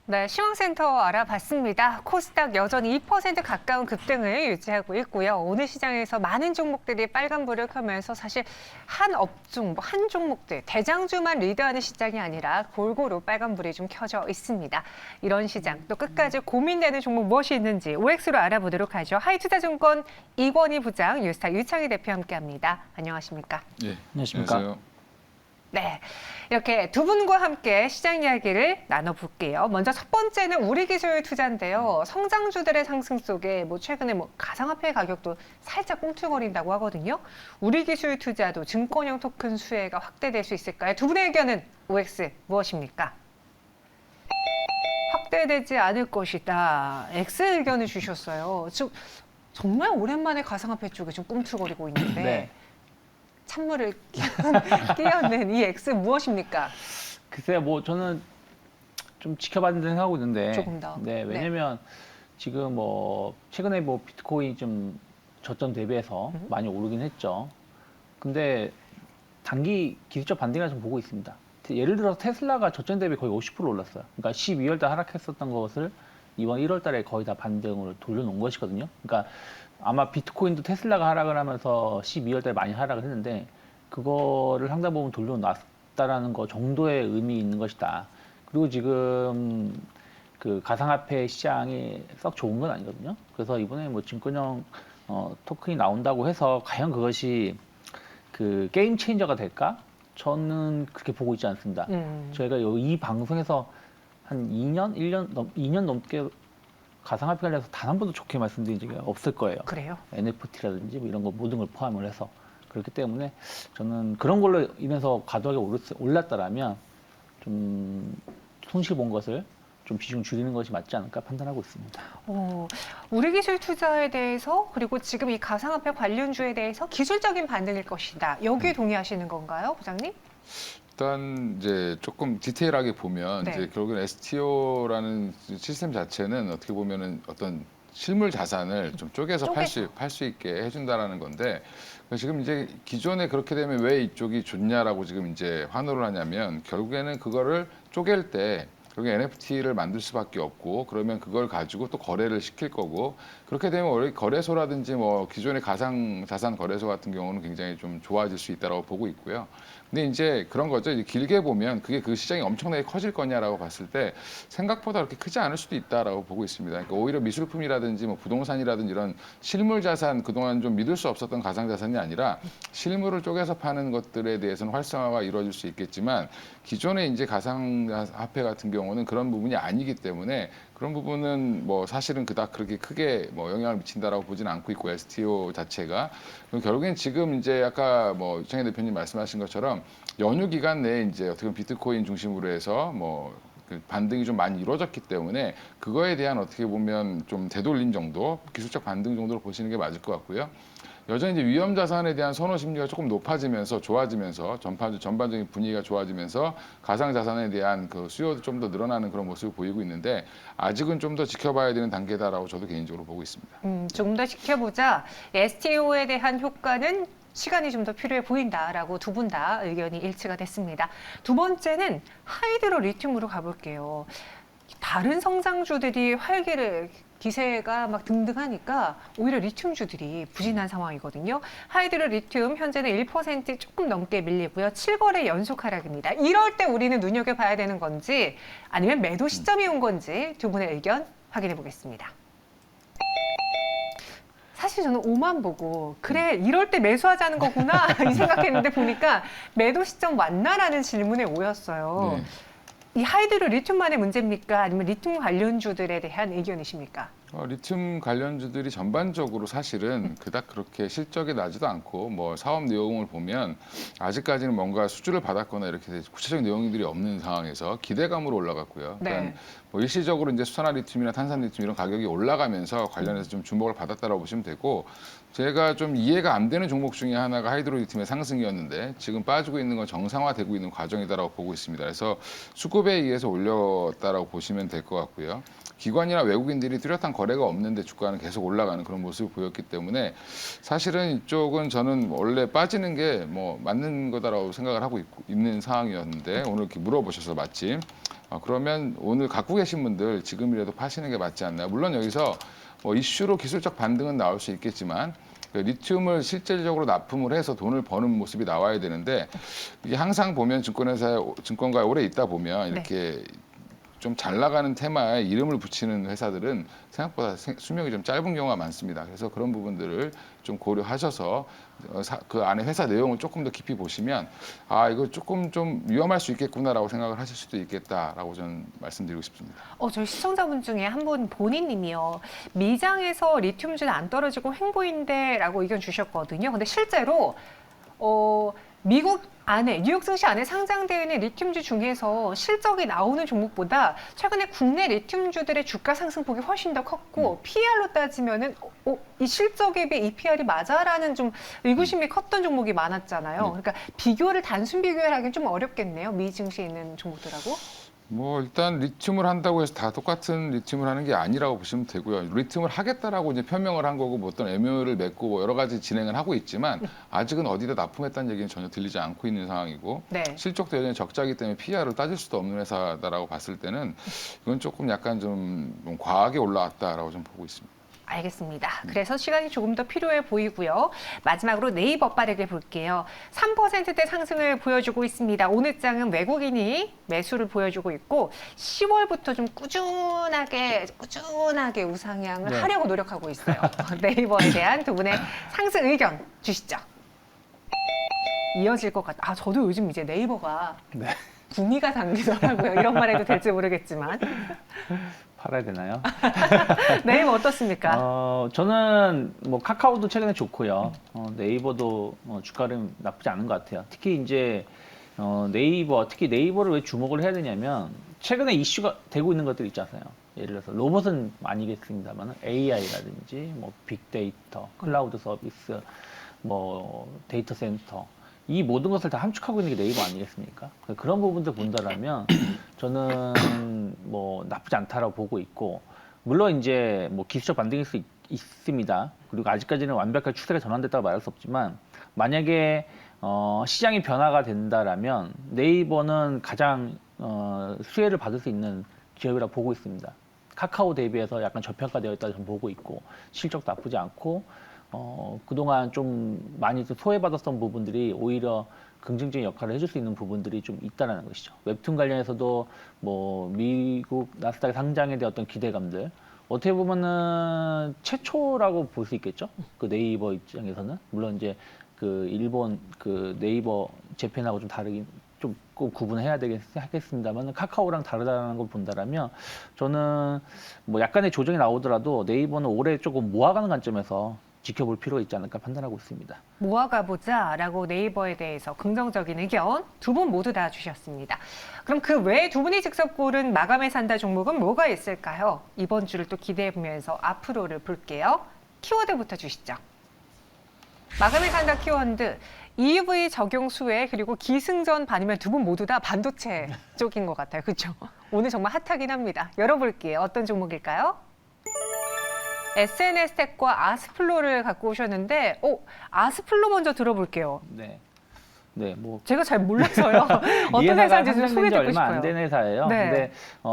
네, 시황센터 알아봤습니다. 코스닥 여전히 2% 가까운 급등을 유지하고 있고요. 오늘 시장에서 많은 종목들이 빨간불을 켜면서 사실 한 업종, 한 종목들, 대장주만 리드하는 시장이 아니라 골고루 빨간불이 좀 켜져 있습니다. 이런 시장, 또 끝까지 고민되는 종목 무엇이 있는지 OX로 알아보도록 하죠. 하이투자증권 이권희 부장, 뉴스타 유창희 대표 함께합니다. 안녕하십니까? 예, 안녕하십니까? 안녕하세요. 네, 이렇게 두 분과 함께 시장 이야기를 나눠볼게요. 먼저 첫 번째는 우리 기술 투자인데요. 성장주들의 상승 속에 최근에 가상화폐 가격도 살짝 꿈틀거린다고 하거든요. 우리 기술 투자도 증권형 토큰 수혜가 확대될 수 있을까요? 두 분의 의견은 OX 무엇입니까? 확대되지 않을 것이다. X 의견을 주셨어요. 정말 오랜만에 가상화폐 쪽에 좀 꿈틀거리고 있는데. 네. 찬물을 끼얹는 이 X 무엇입니까? 글쎄요, 저는 좀 지켜봐야 된다고 생각하고 있는데. 조금 더. 네, 왜냐면 지금 최근에 비트코인 좀 저점 대비해서 많이 오르긴 했죠. 근데 단기 기술적 반등이라 좀 보고 있습니다. 예를 들어서 테슬라가 저점 대비 거의 50% 올랐어요. 그러니까 12월 달 하락했었던 것을 이번 1월 달에 거의 다 반등으로 돌려놓은 것이거든요. 그러니까 아마 비트코인도 테슬라가 하락을 하면서 12월 달에 많이 하락을 했는데 그거를 상당 부분 돌려놨다라는 거 정도의 의미 있는 것이다. 그리고 지금 그 가상화폐 시장이 썩 좋은 건 아니거든요. 그래서 이번에 증권형 토큰이 나온다고 해서 과연 그것이 그 게임 체인저가 될까? 저는 그렇게 보고 있지 않습니다. 저희가 이 방송에서 한 2년 넘게 가상화폐 관련해서 단 한 번도 좋게 말씀드린 적이 없을 거예요. 그래요? NFT라든지 이런 거 모든 걸 포함을 해서. 그렇기 때문에 저는 그런 걸로 인해서 과도하게 올랐다라면 좀 손실 본 것을 좀 비중 줄이는 것이 맞지 않을까 판단하고 있습니다. 우리 기술 투자에 대해서 그리고 지금 이 가상화폐 관련주에 대해서 기술적인 반등일 것이다. 여기에 동의하시는 건가요, 부장님? 일단 이제 조금 디테일하게 보면 네. 이제 결국엔 STO라는 시스템 자체는 어떻게 보면은 어떤 실물 자산을 좀 쪼개서 팔 수 있게 해준다라는 건데 지금 이제 기존에 그렇게 되면 왜 이쪽이 좋냐라고 지금 이제 환호를 하냐면 결국에는 그거를 쪼갤 때 결국에 NFT를 만들 수밖에 없고 그러면 그걸 가지고 또 거래를 시킬 거고 그렇게 되면 원래 거래소라든지 기존의 가상 자산 거래소 같은 경우는 굉장히 좀 좋아질 수 있다고 보고 있고요. 근데 이제 그런 거죠. 이제 길게 보면 그게 그 시장이 엄청나게 커질 거냐라고 봤을 때 생각보다 그렇게 크지 않을 수도 있다라고 보고 있습니다. 그러니까 오히려 미술품이라든지 부동산이라든지 이런 실물 자산 그동안 좀 믿을 수 없었던 가상 자산이 아니라 실물을 쪼개서 파는 것들에 대해서는 활성화가 이루어질 수 있겠지만 기존의 이제 가상 화폐 같은 경우는 그런 부분이 아니기 때문에 그런 부분은 사실은 그닥 그렇게 크게 영향을 미친다라고 보지는 않고 있고 STO 자체가 결국엔 지금 이제 아까 유창희 대표님 말씀하신 것처럼 연휴 기간 내에 이제 어떻게 보면 비트코인 중심으로 해서 그 반등이 좀 많이 이루어졌기 때문에 그거에 대한 어떻게 보면 좀 되돌림 정도 기술적 반등 정도로 보시는 게 맞을 것 같고요. 여전히 이제 위험 자산에 대한 선호 심리가 조금 높아지면서 좋아지면서 전반적인 분위기가 좋아지면서 가상 자산에 대한 그 수요도 좀 더 늘어나는 그런 모습을 보이고 있는데 아직은 좀 더 지켜봐야 되는 단계다라고 저도 개인적으로 보고 있습니다. 조금 더 지켜보자. STO에 대한 효과는 시간이 좀 더 필요해 보인다라고 두 분 다 의견이 일치가 됐습니다. 두 번째는 하이드로 리튬으로 가볼게요. 다른 성장주들이 기세가 막 등등하니까 오히려 리튬주들이 부진한 상황이거든요. 하이드로 리튬 현재는 1% 조금 넘게 밀리고요. 7거래 연속 하락입니다. 이럴 때 우리는 눈여겨봐야 되는 건지 아니면 매도 시점이 온 건지 두 분의 의견 확인해 보겠습니다. 사실 저는 5만 보고 그래 이럴 때 매수하자는 거구나 이 생각했는데 보니까 매도 시점 맞나라는 질문에 오였어요. 네. 이 하이드로 리튬만의 문제입니까? 아니면 리튬 관련주들에 대한 의견이십니까? 리튬 관련주들이 전반적으로 사실은 그닥 그렇게 실적이 나지도 않고 사업 내용을 보면 아직까지는 뭔가 수주를 받았거나 이렇게 구체적인 내용들이 없는 상황에서 기대감으로 올라갔고요. 네. 일시적으로 이제 수산화 리튬이나 탄산 리튬 이런 가격이 올라가면서 관련해서 좀 주목을 받았다라고 보시면 되고 제가 좀 이해가 안 되는 종목 중에 하나가 하이드로 리튬의 상승이었는데 지금 빠지고 있는 건 정상화되고 있는 과정이다라고 보고 있습니다. 그래서 수급에 의해서 올렸다라고 보시면 될 것 같고요. 기관이나 외국인들이 뚜렷한 거래가 없는데 주가는 계속 올라가는 그런 모습을 보였기 때문에 사실은 이쪽은 저는 원래 빠지는 게 맞는 거다라고 생각을 하고 있는 상황이었는데 오늘 이렇게 물어보셔서 마침 그러면 오늘 갖고 계신 분들 지금이라도 파시는 게 맞지 않나요? 물론 여기서 뭐 이슈로 기술적 반등은 나올 수 있겠지만 그 리튬을 실질적으로 납품을 해서 돈을 버는 모습이 나와야 되는데 이게 항상 보면 증권가에 오래 있다 보면 이렇게 좀 잘 나가는 테마에 이름을 붙이는 회사들은 생각보다 수명이 좀 짧은 경우가 많습니다. 그래서 그런 부분들을 좀 고려하셔서 그 안에 회사 내용을 조금 더 깊이 보시면 이거 조금 좀 위험할 수 있겠구나라고 생각을 하실 수도 있겠다라고 저는 말씀드리고 싶습니다. 저희 시청자분 중에 한 분 본인님이요. 미장에서 리튬주는 안 떨어지고 횡보인데라고 의견 주셨거든요. 근데 실제로 미국 안에 뉴욕 증시 안에 상장되어 있는 리튬주 중에서 실적이 나오는 종목보다 최근에 국내 리튬주들의 주가 상승폭이 훨씬 더 컸고 PR로 따지면은 이 실적에 비해 이 PR이 맞아라는 좀 의구심이 컸던 종목이 많았잖아요. 그러니까 비교를 단순 비교를 하기는 좀 어렵겠네요. 미 증시에 있는 종목들하고. 뭐 일단 리튬을 한다고 해서 다 똑같은 리튬을 하는 게 아니라고 보시면 되고요. 리튬을 하겠다라고 이제 표명을 한 거고 뭐 어떤 MOU를 맺고 뭐 여러 가지 진행을 하고 있지만 아직은 어디다 납품했다는 얘기는 전혀 들리지 않고 있는 상황이고 실적도 여전히 적자이기 때문에 PR을 따질 수도 없는 회사다라고 봤을 때는 이건 조금 약간 좀 과하게 올라왔다라고 좀 보고 있습니다. 알겠습니다. 그래서 시간이 조금 더 필요해 보이고요. 마지막으로 네이버 빠르게 볼게요. 3%대 상승을 보여주고 있습니다. 오늘 장은 외국인이 매수를 보여주고 있고 10월부터 좀 꾸준하게 우상향을 하려고 노력하고 있어요. 네이버에 대한 두 분의 상승 의견 주시죠. 이어질 것 같아. 저도 요즘 이제 네이버가 구미가 당기더라고요. 이런 말 해도 될지 모르겠지만. 팔아야 되나요? 네이버 어떻습니까? 저는 뭐 카카오도 최근에 좋고요. 네이버도 주가는 나쁘지 않은 것 같아요. 특히 이제 특히 네이버를 왜 주목을 해야 되냐면 최근에 이슈가 되고 있는 것들 있잖아요. 예를 들어서 로봇은 아니겠습니다만 AI라든지 뭐 빅데이터, 클라우드 서비스, 뭐 데이터 센터 이 모든 것을 다 함축하고 있는 게 네이버 아니겠습니까? 그런 부분들 본다라면 저는 뭐 나쁘지 않다라고 보고 있고 물론 이제 뭐 기술적 반등일 수 있습니다. 그리고 아직까지는 완벽하게 추세가 전환됐다고 말할 수 없지만 만약에 시장이 변화가 된다라면 네이버는 가장 수혜를 받을 수 있는 기업이라고 보고 있습니다. 카카오 대비해서 약간 저평가되어 있다고 저는 보고 있고 실적도 나쁘지 않고 그동안 좀 많이 소외받았던 부분들이 오히려 긍정적인 역할을 해줄 수 있는 부분들이 좀 있다는 것이죠. 웹툰 관련해서도 뭐 미국 나스닥 상장에 대한 어떤 기대감들 어떻게 보면은 최초라고 볼 수 있겠죠. 그 네이버 입장에서는 물론 이제 그 일본 그 네이버 재팬하고 좀 다르긴 좀 꼭 구분해야 하겠습니다만 카카오랑 다르다는 걸 본다라면 저는 뭐 약간의 조정이 나오더라도 네이버는 올해 조금 모아가는 관점에서 지켜볼 필요가 있지 않을까 판단하고 있습니다. 모아가보자라고 네이버에 대해서 긍정적인 의견 두 분 모두 다 주셨습니다. 그럼 그 외에 두 분이 직접 고른 마감에 산다 종목은 뭐가 있을까요? 이번 주를 또 기대해보면서 앞으로를 볼게요. 키워드부터 주시죠. 마감에 산다 키워드 EV 적용 수혜 그리고 기승전 반이면 두 분 모두 다 반도체 쪽인 것 같아요. 그렇죠? 오늘 정말 핫하긴 합니다. 열어볼게요. 어떤 종목일까요? SNS텍과 아스플로를 갖고 오셨는데, 아스플로 먼저 들어볼게요. 네, 뭐 제가 잘 몰라서요. 어떤 회사인지 좀 소개 듣고 얼마 싶어요. 안 된 회사예요. 네. 근데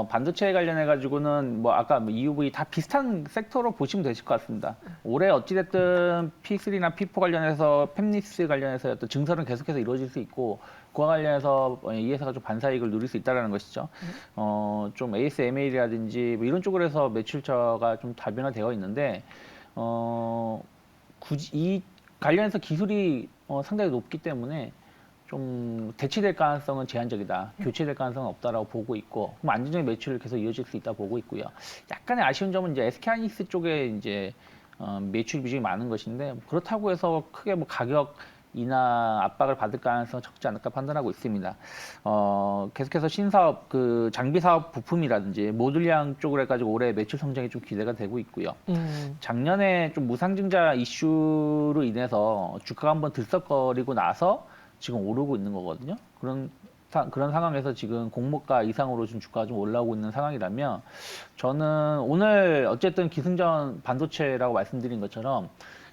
반도체 관련해 가지고는 뭐 아까 뭐 EUV 다 비슷한 섹터로 보시면 되실 것 같습니다. 올해 어찌됐든 P3나 P4 관련해서 팹리스 관련해서 어떤 증설은 계속해서 이루어질 수 있고 그와 관련해서 이 회사가 좀 반사이익을 누릴 수 있다는 것이죠. 좀 ASML이라든지 뭐 이런 쪽으로 해서 매출처가 좀 다변화되어 있는데 굳이 이 관련해서 기술이 상당히 높기 때문에 좀 대치될 가능성은 제한적이다. 교체될 가능성은 없다라고 보고 있고, 그럼 안정적인 매출을 계속 이어질 수 있다 보고 있고요. 약간의 아쉬운 점은 이제 SK하이닉스 쪽에 이제 매출 비중이 많은 것인데 그렇다고 해서 크게 뭐 가격이나 압박을 받을 가능성은 적지 않을까 판단하고 있습니다. 계속해서 신사업, 그 장비 사업 부품이라든지 모듈량 쪽으로 해가지고 올해 매출 성장이 좀 기대가 되고 있고요. 작년에 좀 무상증자 이슈로 인해서 주가가 한번 들썩거리고 나서 지금 오르고 있는 거거든요. 그런 상황에서 지금 공모가 이상으로 지금 주가가 좀 올라오고 있는 상황이라면 저는 오늘 어쨌든 기승전 반도체라고 말씀드린 것처럼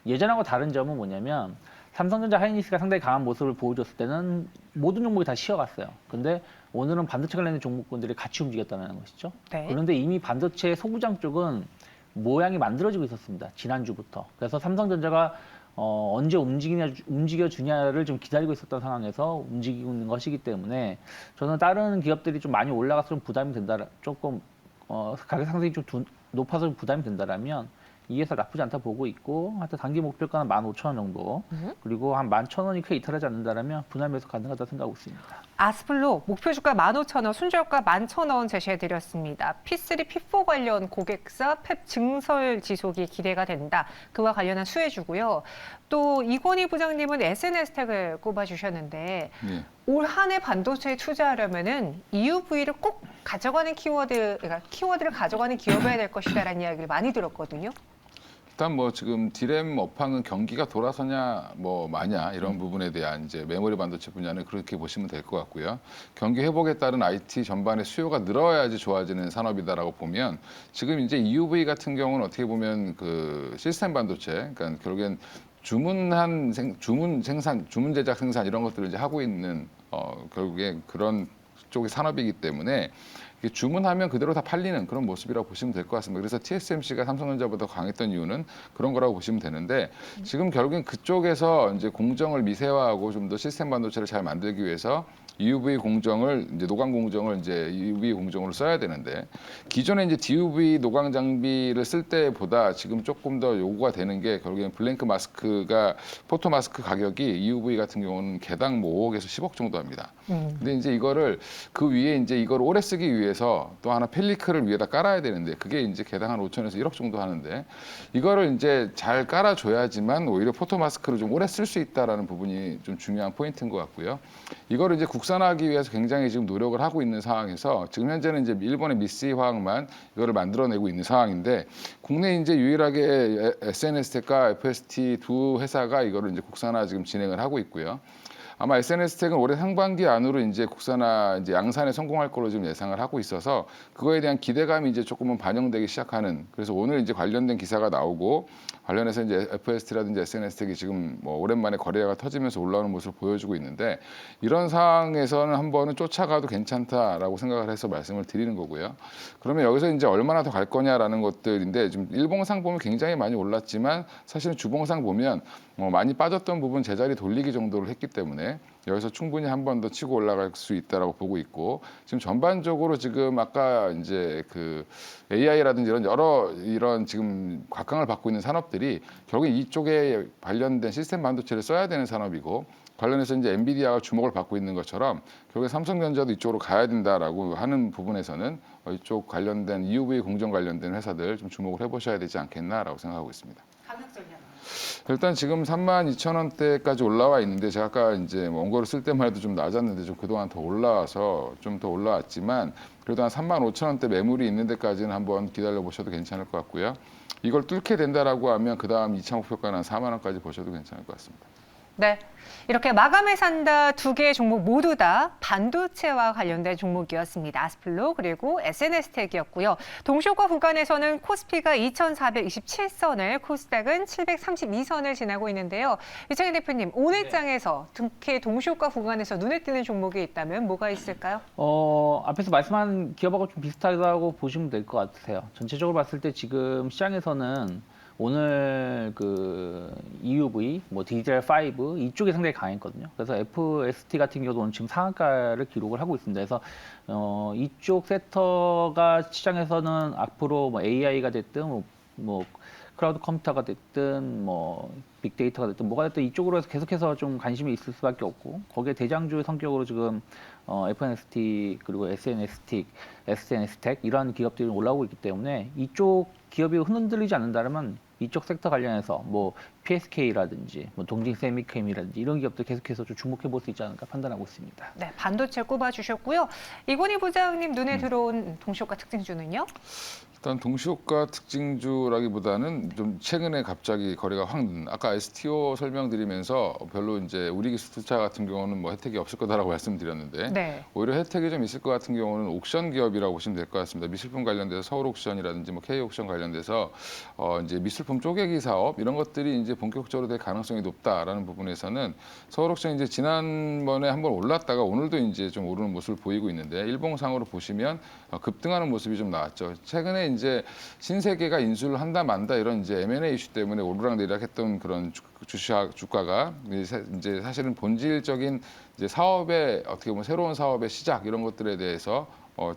예전하고 다른 점은 뭐냐면 삼성전자 하이닉스가 상당히 강한 모습을 보여줬을 때는 모든 종목이 다 쉬어갔어요. 근데 오늘은 반도체 관련된 종목군들이 같이 움직였다는 것이죠. 네. 그런데 이미 반도체 소부장 쪽은 모양이 만들어지고 있었습니다. 지난주부터. 그래서 삼성전자가 언제 움직여주냐를 좀 기다리고 있었던 상황에서 움직이고 있는 것이기 때문에 저는 다른 기업들이 좀 많이 올라가서 좀 부담이 된다, 조금 가격 상승이 좀 높아서 좀 부담이 된다라면 이 회사 나쁘지 않다 보고 있고, 하여튼 단기 목표가는 15,000원 정도, 그리고 한 11,000원이 크게 이탈하지 않는다라면 분할매수 가능하다 생각하고 있습니다. 아스플로 목표 주가 15,000원, 순저가 11,000원 제시해드렸습니다. P3, P4 관련 고객사 펩 증설 지속이 기대가 된다. 그와 관련한 수혜주고요. 또 이건희 부장님은 SNS택을 꼽아주셨는데 예. 올 한 해 반도체에 투자하려면은 EUV를 꼭 가져가는 그러니까 키워드를 가져가는 기업이어야 될 것이다라는 이야기를 많이 들었거든요. 일단 뭐 지금 디램 업황은 경기가 돌아서냐 뭐 마냐 이런 부분에 대한 이제 메모리 반도체 분야는 그렇게 보시면 될 것 같고요. 경기 회복에 따른 IT 전반의 수요가 늘어야지 좋아지는 산업이다라고 보면 지금 이제 EUV 같은 경우는 어떻게 보면 그 시스템 반도체, 그러니까 결국엔 주문 생산, 주문 제작 생산 이런 것들을 이제 하고 있는 결국에 그런 쪽의 산업이기 때문에 주문하면 그대로 다 팔리는 그런 모습이라고 보시면 될 것 같습니다. 그래서 TSMC가 삼성전자보다 강했던 이유는 그런 거라고 보시면 되는데 지금 결국엔 그쪽에서 이제 공정을 미세화하고 좀 더 시스템 반도체를 잘 만들기 위해서 EUV 공정을 이제 노광 공정을 이제 EUV 공정으로 써야 되는데 기존에 이제 DUV 노광 장비를 쓸 때보다 지금 조금 더 요구가 되는 게 결국엔 블랭크 마스크가 포토 마스크 가격이 EUV 같은 경우는 개당 뭐 5억에서 10억 정도 합니다. 근데 이제 이거를 그 위에 이제 이걸 오래 쓰기 위해서 또 하나 펠리클을 위에다 깔아야 되는데 그게 이제 개당 한 5천에서 1억 정도 하는데 이거를 이제 잘 깔아줘야지만 오히려 포토 마스크를 좀 오래 쓸 수 있다라는 부분이 좀 중요한 포인트인 것 같고요. 이거를 이제 국산화하기 위해서 굉장히 지금 노력을 하고 있는 상황에서 지금 현재는 이제 일본의 미쓰이 화학만 이거를 만들어내고 있는 상황인데 국내 이제 유일하게 SNS텍과 FST 두 회사가 이거를 이제 국산화 지금 진행을 하고 있고요. 아마 SNS텍은 올해 상반기 안으로 이제 국산화 이제 양산에 성공할 걸로 지금 예상을 하고 있어서 그거에 대한 기대감이 이제 조금은 반영되기 시작하는, 그래서 오늘 이제 관련된 기사가 나오고 관련해서 이제 FST라든지 SNS텍이 지금 뭐 오랜만에 거래가 터지면서 올라오는 모습을 보여주고 있는데 이런 상황에서는 한번은 쫓아가도 괜찮다라고 생각을 해서 말씀을 드리는 거고요. 그러면 여기서 이제 얼마나 더 갈 거냐라는 것들인데 지금 일봉상 보면 굉장히 많이 올랐지만 사실은 주봉상 보면 많이 빠졌던 부분 제자리 돌리기 정도를 했기 때문에 여기서 충분히 한 번 더 치고 올라갈 수 있다라고 보고 있고 지금 전반적으로 지금 아까 이제 그 AI라든지 이런 지금 곽강을 받고 있는 산업들이 결국 이쪽에 관련된 시스템 반도체를 써야 되는 산업이고 관련해서 이제 엔비디아가 주목을 받고 있는 것처럼 결국에 삼성전자도 이쪽으로 가야 된다라고 하는 부분에서는 이쪽 관련된 EUV 공정 관련된 회사들 좀 주목을 해보셔야 되지 않겠나라고 생각하고 있습니다. 가격 전략. 일단 지금 32,000원대까지 올라와 있는데 제가 아까 이제 원고를 쓸 때만 해도 좀 낮았는데 좀 그동안 더 올라와서 좀 더 올라왔지만 그래도 한 35,000원대 매물이 있는 데까지는 한번 기다려 보셔도 괜찮을 것 같고요. 이걸 뚫게 된다라고 하면 그 다음 2차 목표가는 한 4만 원까지 보셔도 괜찮을 것 같습니다. 네. 이렇게 마감에 산다 두 개의 종목 모두 다 반도체와 관련된 종목이었습니다. 아스플로 그리고 SNS텍이었고요. 동시효과 구간에서는 코스피가 2,427선을, 코스닥은 732선을 지나고 있는데요. 이창현 대표님, 오늘 장에서 특히 동시효과 구간에서 눈에 띄는 종목이 있다면 뭐가 있을까요? 앞에서 말씀한 기업하고 좀 비슷하다고 보시면 될 것 같으세요. 전체적으로 봤을 때 지금 시장에서는 오늘 그 EUV, 뭐 DDR5 이쪽이 상당히 강했거든요. 그래서 FST 같은 경우도 오늘 지금 상한가를 기록을 하고 있습니다. 그래서 이쪽 섹터가 시장에서는 앞으로 뭐 AI가 됐든 뭐 클라우드 컴퓨터가 됐든 뭐 빅데이터가 됐든 뭐가 됐든 이쪽으로 해서 계속해서 좀 관심이 있을 수밖에 없고 거기에 대장주 성격으로 지금 FNST 그리고 SNS텍 이러한 기업들이 올라오고 있기 때문에 이쪽 기업이 흔들리지 않는다면 이쪽 섹터 관련해서 뭐 PSK라든지 뭐 동진 세미캠이라든지 이런 기업들 계속해서 좀 주목해 볼 수 있지 않을까 판단하고 있습니다. 네, 반도체 꼽아주셨고요. 이건희 부장님 눈에 들어온 동시효과 특징주는요? 일단 동시효과 특징주라기보다는 좀 최근에 갑자기 거래가 확 아까 STO 설명드리면서 별로 이제 우리 기술 투자 같은 경우는 뭐 혜택이 없을 거다라고 말씀드렸는데 네. 오히려 혜택이 좀 있을 것 같은 경우는 옥션 기업이라고 보시면 될 것 같습니다. 미술품 관련돼서 서울 옥션이라든지 뭐 K 옥션 관련돼서 이제 미술품 쪼개기 사업 이런 것들이 이제 본격적으로 될 가능성이 높다라는 부분에서는 서울옥션이 이제 지난번에 한번 올랐다가 오늘도 이제 좀 오르는 모습을 보이고 있는데 일봉상으로 보시면 급등하는 모습이 좀 나왔죠. 최근에 이제 신세계가 인수를 한다 만다 이런 이제 M&A 이슈 때문에 오르락내리락했던 그런 주가가 이제 사실은 본질적인 이제 사업의 어떻게 보면 새로운 사업의 시작 이런 것들에 대해서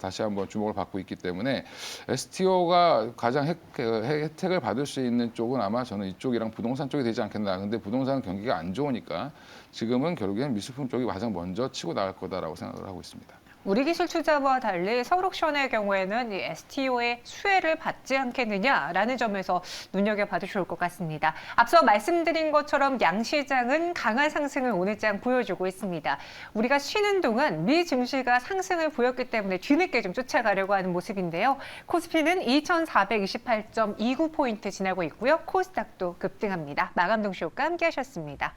다시 한번 주목을 받고 있기 때문에 STO가 가장 혜택을 받을 수 있는 쪽은 아마 저는 이쪽이랑 부동산 쪽이 되지 않겠나. 근데 부동산 경기가 안 좋으니까 지금은 결국엔 미술품 쪽이 가장 먼저 치고 나갈 거다라고 생각을 하고 있습니다. 우리 기술 투자와 달리 서울옥션의 경우에는 이 STO의 수혜를 받지 않겠느냐라는 점에서 눈여겨봐도 좋을 것 같습니다. 앞서 말씀드린 것처럼 양시장은 강한 상승을 오늘장 보여주고 있습니다. 우리가 쉬는 동안 미 증시가 상승을 보였기 때문에 뒤늦게 좀 쫓아가려고 하는 모습인데요. 코스피는 2428.29포인트 지나고 있고요. 코스닥도 급등합니다. 마감동 쇼과 함께 하셨습니다.